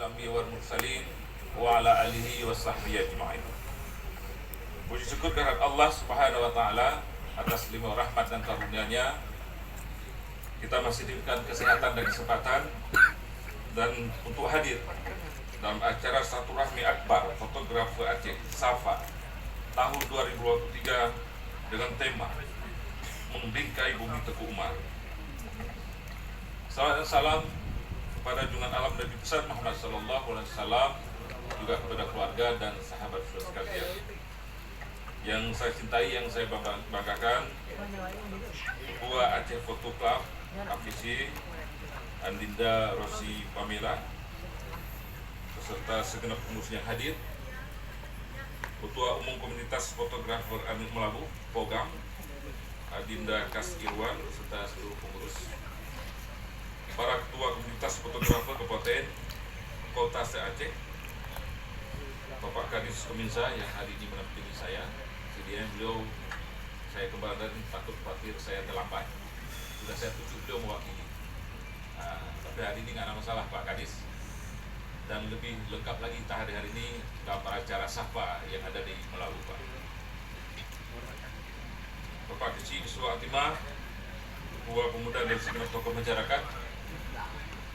anbiya wal mursalin wa ala alihi wa sahbihi ajma'in. Puji syukur kehadirat Allah Subhanahu wa taala atas limpah rahmat dan karunia-Nya. Kita masih diberikan kesehatan dan kesempatan dan untuk hadir dalam acara Silaturahmi Akbar Fotografer Aceh Safa tahun 2023 dengan tema Membingkai Bumi Teguh Umar. Salam dan salam kepada junjungan alam Nabi besar Muhammad sallallahu alaihi wasallam, juga kepada keluarga dan sahabat sekalian. Yang saya cintai, yang saya banggakan, Ketua Aceh Foto Club APC Andinda Rosi Pamela beserta segenap pengurus yang hadir, Ketua Umum Komunitas Fotografer Amin Melabu Pogam Adinda Kas Irwan beserta seluruh pengurus, para ketua komunitas fotografer Kabupaten Kota se-Aceh, Bapak Kadis Kominsa yang hari ini menampingi saya. Sedianya beliau saya kembali takut khawatir saya terlambat. Sudah saya tuju beliau mewakili. Tapi hari ini nggak ada masalah Pak Kadis. Dan lebih lengkap lagi kita hari ini dalam acara Safa yang ada di Melabu Pak. Bapak Kecil Suwa Atimah, Ketua Pemuda dan segenap tokoh masyarakat,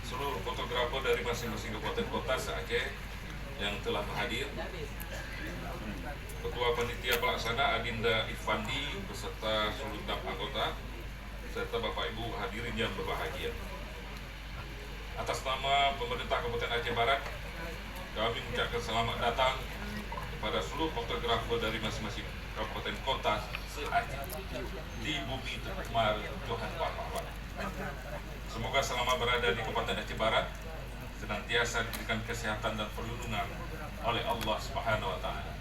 seluruh fotografer dari masing-masing kabupaten kota se-Aceh yang telah hadir, Ketua Panitia Pelaksana Adinda Ifandi beserta seluruh anggota, serta Bapak Ibu hadirin yang berbahagia. Atas nama pemerintah Kabupaten Aceh Barat, kami mengucapkan selamat datang kepada seluruh fotografer dari masing-masing kabupaten kota se-Aceh di bumi Teguh Umar Tuhan Pak. Semoga selama berada di Kabupaten Aceh Barat senantiasa diberikan kesehatan dan perlindungan oleh Allah Subhanahu wa taala.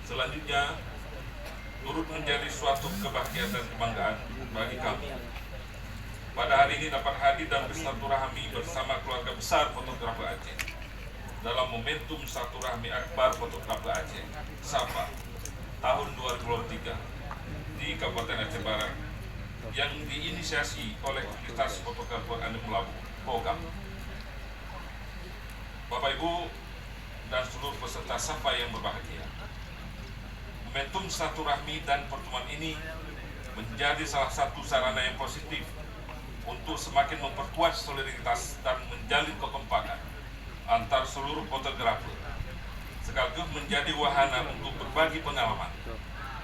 Selanjutnya, turut menjadi suatu kebahagiaan dan kebanggaan bagi kami pada hari ini dapat hadir dan bersilaturahmi bersama keluarga besar fotografer Aceh dalam momentum Silaturahmi Akbar Fotografer Aceh Safa tahun 2023 di Kabupaten Aceh Barat yang diinisiasi oleh Komunitas Fotografer Anim Melabu Pogam. Bapak Ibu dan seluruh peserta Safa yang berbahagia, momentum silaturahmi dan pertemuan ini menjadi salah satu sarana yang positif untuk semakin memperkuat solidaritas dan menjalin kekompakan antar seluruh fotografer, sekaligus menjadi wahana untuk berbagi pengalaman,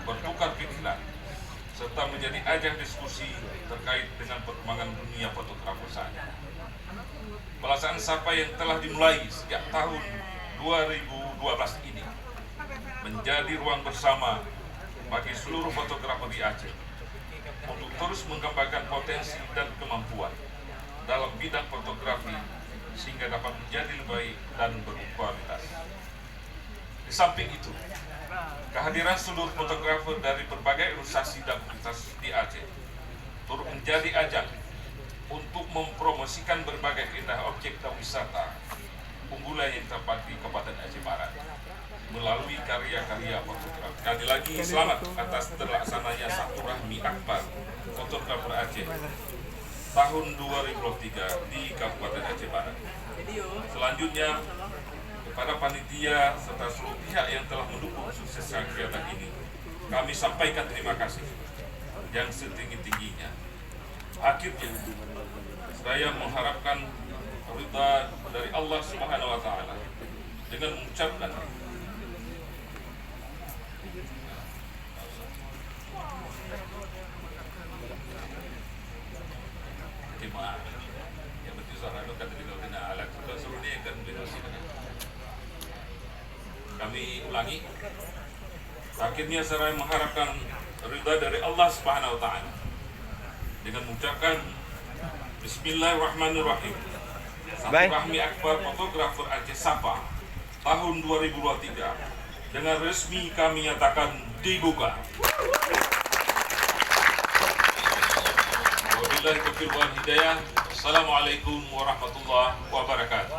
bertukar pikiran, serta menjadi ajang diskusi terkait dengan perkembangan dunia fotografer saja. Pelaksanaan Safa yang telah dimulai sejak tahun 2012 ini menjadi ruang bersama bagi seluruh fotografer di Aceh untuk terus menggambarkan potensi dan kemampuan dalam bidang fotografi sehingga dapat menjadi lebih baik dan berkualitas. Di samping itu, kehadiran seluruh fotografer dari berbagai organisasi dan komunitas di Aceh turut menjadi ajang untuk mempromosikan berbagai keindahan objek dan wisata unggulan yang terdapat di Kabupaten Aceh Barat melalui karya-karya fotografi. Sekali lagi selamat atas terlaksananya Silaturahmi Akbar Fotografer Aceh tahun 2023 di Kabupaten Aceh Barat. Selanjutnya, kepada panitia serta seluruh pihak yang telah mendukung suksesnya kegiatan ini, kami sampaikan terima kasih yang setinggi-tingginya. Akhirnya, saya mengharapkan ridha dari Allah Subhanahu wa taala dengan mengucapkan kami ulangi. Akhirnya saya mengharapkan ridha dari Allah Subhanahu wa taala dengan mengucapkan Bismillahirrahmanirrahim. Silaturahmi Akbar Fotografer Aceh Safa tahun 2023 dengan resmi kami nyatakan dibuka. Wabillahi taufiq wal hidayah. Assalamualaikum warahmatullahi wabarakatuh.